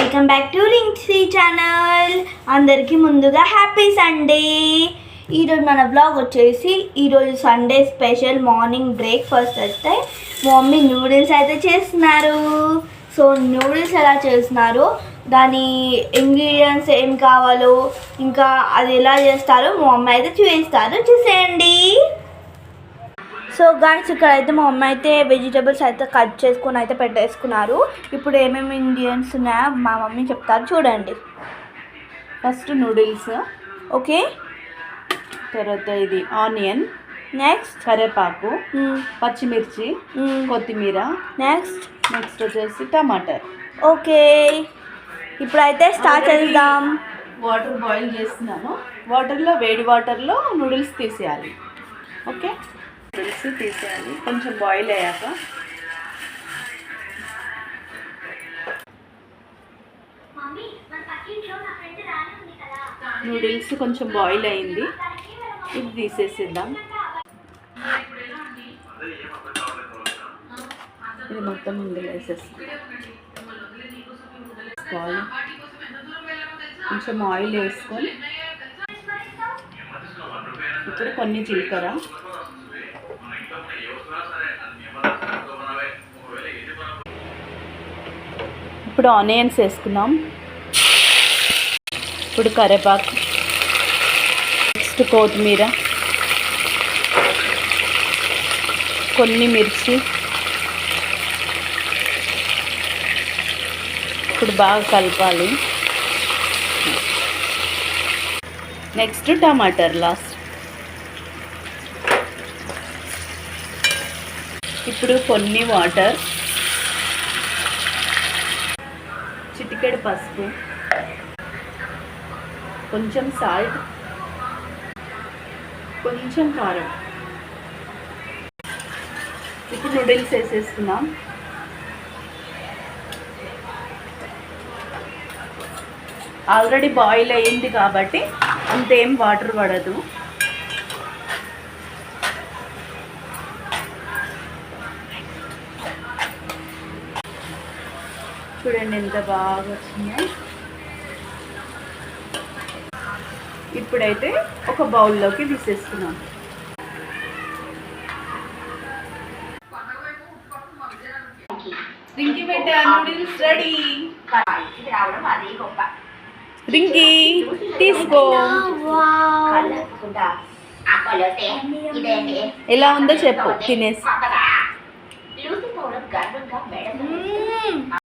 Welcome back to రింగ్సీ channel. అందరికీ ముందుగా హ్యాపీ సండే. ఈరోజు మన బ్లాగ్ వచ్చేసి ఈరోజు సండే స్పెషల్ మార్నింగ్ బ్రేక్ఫాస్ట్ అయితే మమ్మీ నూడిల్స్ అయితే చేస్తున్నారు. సో నూడిల్స్ ఎలా చేస్తున్నారో, దాని ఇంగ్రీడియంట్స్ ఏం కావాలో, ఇంకా అది ఎలా చేస్తారో మా మమ్మీ అయితే చూసేయండి. సో గాయ్స్, ఇక్కడ అయితే మా మమ్మీ అయితే వెజిటేబుల్స్ అయితే కట్ చేసుకొని అయితే పెట్టేసుకున్నారు. ఇప్పుడు ఏమేమి ఇంగ్రీడియంట్స్ ఉన్నాయో మా మమ్మీ చెప్తారు, చూడండి. First noodles, okay. తర్వాత ఇది ఆనియన్, నెక్స్ట్ కరివేపాకు, పచ్చిమిర్చి, కొత్తిమీర, నెక్స్ట్ వచ్చేసి టమాటర్. ఓకే, ఇప్పుడైతే స్టార్ట్ చేద్దాం. వాటర్ బాయిల్ చేస్తున్నాను. వేడి వాటర్లో నూడిల్స్ తీసేయాలి. ఓకే, నూడిల్స్ తీసేయాలి. కొంచెం బాయిల్ అయ్యాక నూడిల్స్ కొంచెం బాయిల్ అయింది, ఇది తీసేసిద్దాం. ఇది మొత్తం ఇందులో వేసేస్తాం. కొంచెం ఆయిల్ వేసుకొని ఇప్పుడు కొన్ని జీలకర్ర, ఇప్పుడు ఆనియన్స్ వేసుకున్నాం. ఇప్పుడు కరివేపాకు, నెక్స్ట్ కొత్తిమీర, కొన్ని మిర్చి. ఇప్పుడు బాగా కలపాలి. నెక్స్ట్ టమాటర్ లాస్ట్. ఇప్పుడు కొన్ని వాటర్, చిటికెడు పసుపు, కొంచెం సాల్ట్, కొంచెం కారం. ఇప్పుడు నూడిల్స్ వేసేసుకున్నాం. ఆల్రెడీ బాయిల్ అయ్యింది కాబట్టి అంతేం వాటర్ పడదు. చూడండి ఎంత బాగా వచ్చిందో. ఇప్పుడైతే ఒక బౌల్లోకి తీసేసుకున్నాం. రింకి పెట్టా, నూడిల్స్ రెడీ. రింకి తీసుకో. ఎలా ఉందో చెప్పు తినేసి.